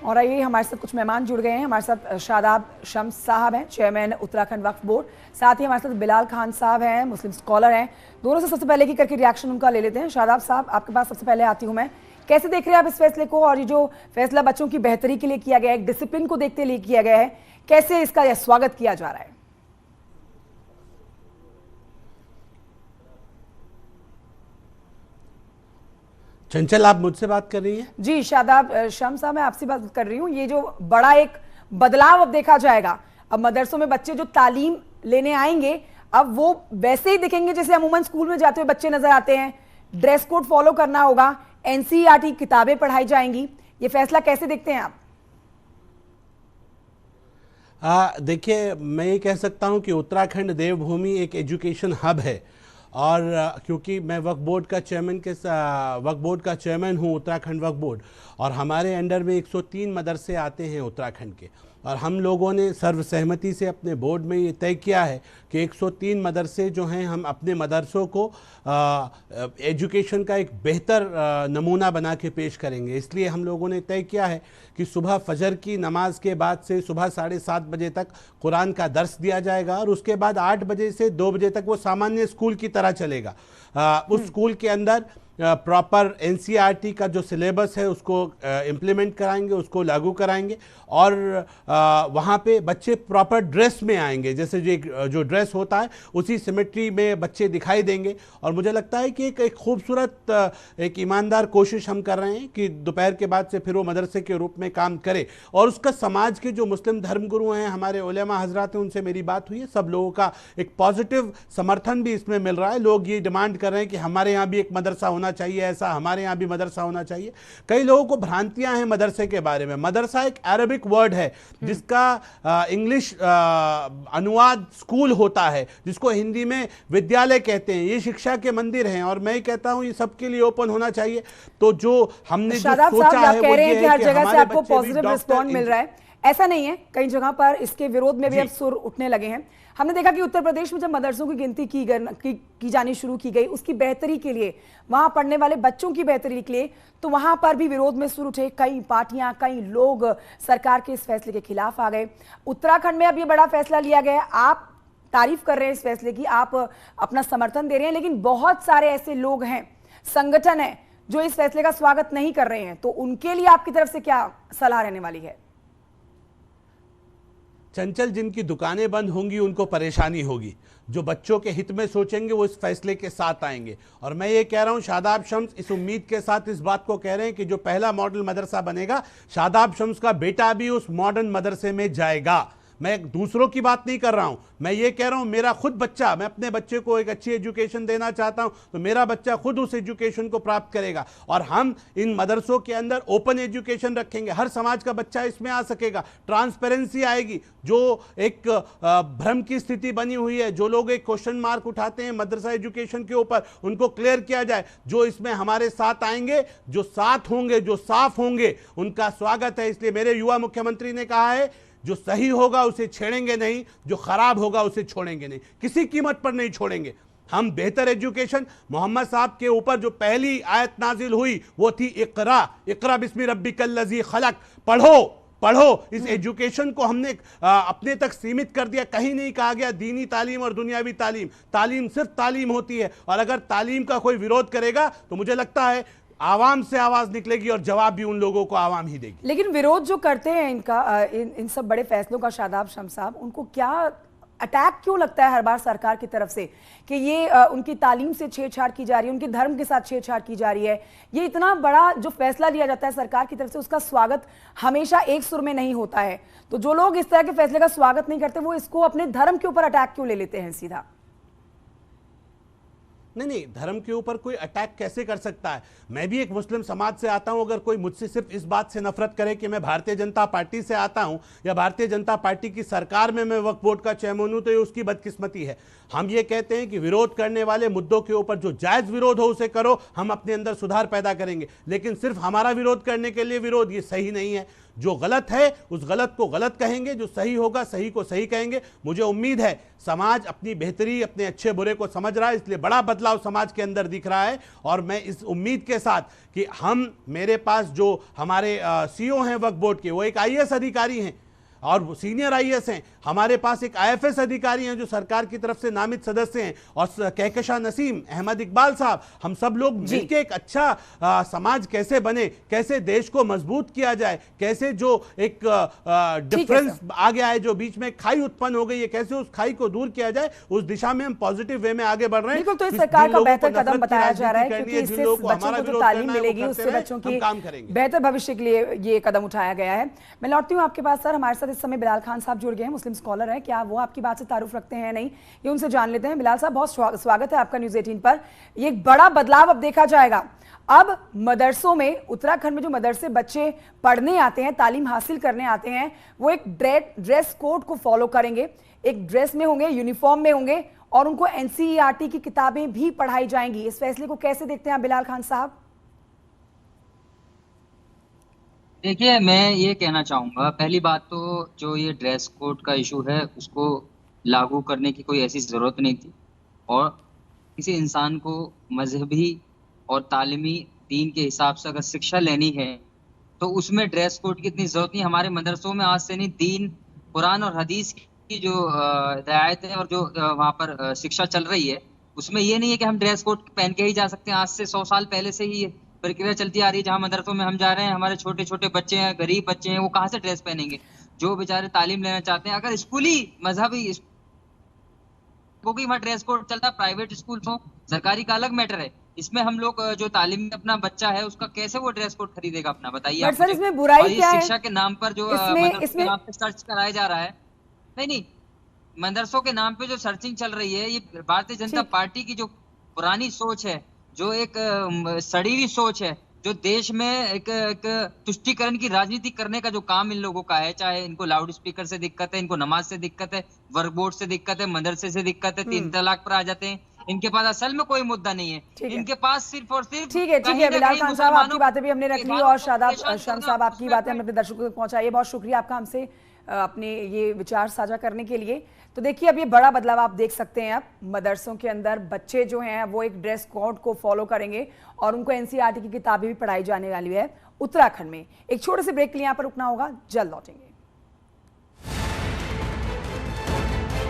और आइए हमारे साथ कुछ मेहमान जुड़ गए हैं। हमारे साथ शादाब शम्स साहब हैं, चेयरमैन उत्तराखंड वक्फ बोर्ड। साथ ही हमारे साथ बिलाल खान साहब हैं, मुस्लिम स्कॉलर हैं। दोनों से सबसे पहले की करके रिएक्शन उनका ले लेते हैं। शादाब साहब, आपके पास सबसे पहले आती हूँ मैं। कैसे देख रहे हैं आप इस फैसले को, और ये जो फैसला बच्चों की बेहतरी के लिए किया गया है, एक डिसिप्लिन को देखते लिए किया गया है, कैसे इसका यह स्वागत किया जा रहा है? चंचल, आप मुझसे बात कर रही हैं? जी शादाब शम्स साहब, मैं आपसे बात कर रही हूँ। ये जो बड़ा एक बदलाव अब देखा जाएगा, अब मदरसों में बच्चे जो तालीम लेने आएंगे अब वो वैसे ही दिखेंगे जैसे अमूमन स्कूल में जाते हुए बच्चे नजर आते हैं। ड्रेस कोड फॉलो करना होगा, एनसीईआरटी किताबें पढ़ाई जाएंगी। ये फैसला कैसे देखते हैं आप? देखिए, मैं ये कह सकता हूँ कि उत्तराखंड देवभूमि एक एजुकेशन हब है, और क्योंकि मैं वक्फ बोर्ड का चेयरमैन हूँ, उत्तराखंड वक्फ बोर्ड, और हमारे अंडर में 103 मदरसे आते हैं उत्तराखंड के, और हम लोगों ने सर्वसहमति से अपने बोर्ड में ये तय किया है कि 103 मदरसे जो हैं, हम अपने मदरसों को एजुकेशन का एक बेहतर नमूना बना के पेश करेंगे। इसलिए हम लोगों ने तय किया है कि सुबह फजर की नमाज के बाद से सुबह 7:30 बजे तक कुरान का दर्स दिया जाएगा, और उसके बाद 8 बजे से 2 बजे तक वो सामान्य स्कूल की तरह चलेगा। उस स्कूल के अंदर प्रॉपर एनसीईआरटी का जो सिलेबस है उसको इम्प्लीमेंट कराएंगे, उसको लागू कराएंगे, और वहाँ पे बच्चे प्रॉपर ड्रेस में आएंगे। जैसे जो ड्रेस होता है उसी सिमेट्री में बच्चे दिखाई देंगे। और मुझे लगता है कि एक खूबसूरत, एक ईमानदार कोशिश हम कर रहे हैं कि दोपहर के बाद से फिर वो मदरसे के रूप में काम करे। और उसका समाज के जो मुस्लिम धर्मगुरु हैं, हमारे उलेमा हजरात हैं, उनसे मेरी बात हुई है, सब लोगों का एक पॉजिटिव समर्थन भी इसमें मिल रहा है। लोग ये डिमांड कर रहे हैं कि हमारे यहाँ भी एक मदरसा होना चाहिए, ऐसा हमारे यहाँ भी मदरसा होना चाहिए। कई लोगों को भ्रांतियां हैं मदरसे के बारे में। मदरसा एक अरबिक वर्ड है जिसका इंग्लिश अनुवाद स्कूल होता है, जिसको हिंदी में विद्यालय कहते हैं। ये शिक्षा के मंदिर हैं, और मैं कहता हूं ये सबके लिए ओपन होना चाहिए। तो जो हमने जो सोचा है वो ये है कि हर जगह से आपको पॉजिटिव रिस्पॉन्स मिल रहा है, ऐसा नहीं है। कई जगह पर इसके विरोध में भी अब सुर उठने लगे हैं। हमने देखा कि उत्तर प्रदेश में जब मदरसों की गिनती की जानी शुरू की गई, उसकी बेहतरी के लिए, वहां पढ़ने वाले बच्चों की बेहतरी के लिए, तो वहां पर भी विरोध में सुर उठे। कई पार्टियां, कई लोग सरकार के इस फैसले के खिलाफ आ गए। उत्तराखंड में अब ये बड़ा फैसला लिया गया है। आप तारीफ कर रहे हैं इस फैसले की, आप अपना समर्थन दे रहे हैं, लेकिन बहुत सारे ऐसे लोग हैं, संगठन है, जो इस फैसले का स्वागत नहीं कर रहे हैं। तो उनके लिए आपकी तरफ से क्या सलाह रहने वाली है? चंचल, जिनकी दुकानें बंद होंगी उनको परेशानी होगी। जो बच्चों के हित में सोचेंगे वो इस फैसले के साथ आएंगे। और मैं ये कह रहा हूं, शादाब शम्स इस उम्मीद के साथ इस बात को कह रहे हैं कि जो पहला मॉडल मदरसा बनेगा, शादाब शम्स का बेटा भी उस मॉडर्न मदरसे में जाएगा। मैं दूसरों की बात नहीं कर रहा हूं, मैं ये कह रहा हूं मेरा खुद बच्चा, मैं अपने बच्चे को एक अच्छी एजुकेशन देना चाहता हूं, तो मेरा बच्चा खुद उस एजुकेशन को प्राप्त करेगा। और हम इन मदरसों के अंदर ओपन एजुकेशन रखेंगे, हर समाज का बच्चा इसमें आ सकेगा, ट्रांसपेरेंसी आएगी। जो एक भ्रम की स्थिति बनी हुई है, जो लोग एक क्वेश्चन मार्क उठाते हैं मदरसा एजुकेशन के ऊपर, उनको क्लियर किया जाए। जो इसमें हमारे साथ आएंगे, जो साथ होंगे, जो साफ होंगे, उनका स्वागत है। इसलिए मेरे युवा मुख्यमंत्री ने कहा है, जो सही होगा उसे छेड़ेंगे नहीं, जो खराब होगा उसे छोड़ेंगे नहीं, किसी कीमत पर नहीं छोड़ेंगे। हम बेहतर एजुकेशन, मोहम्मद साहब के ऊपर जो पहली आयत नाजिल हुई वो थी इक़रा बिस्मि रब्बिकल लज़ी खलक, पढ़ो। इस एजुकेशन को हमने अपने तक सीमित कर दिया। कहीं नहीं कहा गया दीनी तालीम और दुनियावी तालीम। तालीम सिर्फ तालीम होती है, और अगर तालीम का कोई विरोध करेगा तो मुझे लगता है आवाम से आवाज निकलेगी, और जवाब भी उन लोगों को आवाम ही देगी। लेकिन विरोध जो करते हैं इनका, इन सब बड़े फैसलों का, शादाब शम्स साहब, उनको क्या अटैक क्यों लगता है हर बार सरकार की तरफ से कि ये उनकी तालीम से छेड़छाड़ की जा रही है, उनके धर्म के साथ छेड़छाड़ की जा रही है? ये इतना बड़ा जो फैसला लिया जाता है सरकार की तरफ से, उसका स्वागत हमेशा एक सुर में नहीं होता है। तो जो लोग इस तरह के फैसले का स्वागत नहीं करते, वो इसको अपने धर्म के ऊपर अटैक क्यों ले लेते हैं सीधा? नहीं, धर्म के ऊपर कोई अटैक कैसे कर सकता है? मैं भी एक मुस्लिम समाज से आता हूं। अगर कोई मुझसे सिर्फ इस बात से नफरत करे कि मैं भारतीय जनता पार्टी से आता हूं या भारतीय जनता पार्टी की सरकार में मैं वक्फ बोर्ड का चेयरमैन हूं, तो ये उसकी बदकिस्मती है। हम ये कहते हैं कि विरोध करने वाले मुद्दों के ऊपर जो जायज विरोध हो उसे करो, हम अपने अंदर सुधार पैदा करेंगे। लेकिन सिर्फ हमारा विरोध करने के लिए विरोध, ये सही नहीं है। जो गलत है उस गलत को गलत कहेंगे, जो सही होगा सही को सही कहेंगे। मुझे उम्मीद है समाज अपनी बेहतरी, अपने अच्छे बुरे को समझ रहा है, इसलिए बड़ा बदलाव समाज के अंदर दिख रहा है। और मैं इस उम्मीद के साथ कि मेरे पास जो हमारे सीईओ हैं वक्फ बोर्ड के, वो एक आईएएस अधिकारी हैं और सीनियर आईएएस हैं, हमारे पास एक आईएफएस अधिकारी हैं जो सरकार की तरफ से नामित सदस्य हैं, और कहकशा नसीम, अहमद इकबाल साहब, हम सब लोग मिलकर एक अच्छा समाज कैसे बने, कैसे देश को मजबूत किया जाए, कैसे जो एक डिफरेंस आ गया है, जो बीच में खाई उत्पन्न हो गई है, कैसे उस खाई को दूर किया जाए, उस दिशा में हम पॉजिटिव वे में आगे बढ़ रहे हैं। बिल्कुल, तो इस सरकार का बेहतर कदम बताया जा रहा है, क्योंकि इससे बच्चों को तो तालीम मिलेगी, उससे बच्चों की बेहतर भविष्य के लिए ये कदम उठाया गया है। मैं लौटती हूँ आपके पास सर, हमारे साथ इस समय बिलाल खान साहब जुड़ गए हैं, मुस्लिम स्कॉलर हैं। क्या वो आपकी बात से तारुफ रखते हैं या नहीं, ये उनसे जान लेते हैं। बिलाल साहब, बहुत स्वागत है आपका न्यूज़ 18 पर। ये एक बड़ा बदलाव अब देखा जाएगा। अब मदरसों में, उत्तराखंड में जो मदरसे बच्चे पढ़ने आते हैं, तालीम हासिल करने आते हैं, वो एक ड्रेस कोड को फॉलो करेंगे, एक ड्रेस में होंगे, यूनिफॉर्म में होंगे, और उनको एनसीईआरटी की किताबें भी पढ़ाई जाएंगी। इस फैसले को कैसे देखते हैं आप बिलाल खान साहब? देखिए, मैं ये कहना चाहूँगा, पहली बात तो जो ये ड्रेस कोड का इशू है उसको लागू करने की कोई ऐसी ज़रूरत नहीं थी, और किसी इंसान को मजहबी और तालीमी दीन के हिसाब से अगर शिक्षा लेनी है तो उसमें ड्रेस कोड की इतनी ज़रूरत नहीं। हमारे मदरसों में आज से नहीं, दीन, कुरान और हदीस की जो रियायतें और जो वहाँ पर शिक्षा चल रही है, उसमें ये नहीं है कि हम ड्रेस कोड पहन के ही जा सकते हैं। आज से 100 साल पहले से ही प्रक्रिया चलती आ रही है। जहाँ मदरसों में हम जा रहे हैं, हमारे छोटे छोटे बच्चे हैं, गरीब बच्चे हैं, वो कहाँ से ड्रेस पहनेंगे? जो बेचारे तालीम लेना चाहते हैं, अगर स्कूली मजहबी वहाँ ड्रेस कोड चलता है, प्राइवेट स्कूल हो, सरकारी का अलग मैटर है। इसमें हम लोग जो तालीम में अपना बच्चा है उसका कैसे वो ड्रेस कोड खरीदेगा अपना, बताइए आप। इसमें बुराई क्या है? शिक्षा के नाम पर जो इसमें सर्च कराया जा रहा है, नहीं, मदरसों के नाम पे जो सर्चिंग चल रही है, ये भारतीय जनता पार्टी की जो पुरानी सोच है, जो एक सड़ी हुई सोच है, जो देश में एक तुष्टीकरण की राजनीति करने का जो काम इन लोगों का है, चाहे इनको लाउड स्पीकर से दिक्कत है, इनको नमाज से दिक्कत है, वर्क बोर्ड से दिक्कत है, मदरसे से दिक्कत है, 3 तलाक पर आ जाते हैं। इनके पास असल में कोई मुद्दा नहीं है, इनके पास सिर्फ और सिर्फ। ठीक है बिलाल खान साहब, आपकी बातें भी हमने रख ली, और शादाब शम्स साहब, आपकी बातें हमने अपने दर्शकों तक पहुंचाई है। बहुत शुक्रिया आपका हमसे अपने ये विचार साझा करने के लिए। तो देखिए, अब ये बड़ा बदलाव आप देख सकते हैं। अब मदरसों के अंदर बच्चे जो हैं वो एक ड्रेस कोड को फॉलो करेंगे, और उनको एनसीईआरटी की किताबें भी पढ़ाई जाने वाली है उत्तराखंड में। एक छोटे से ब्रेक के लिए यहाँ पर रुकना होगा, जल्द लौटेंगे।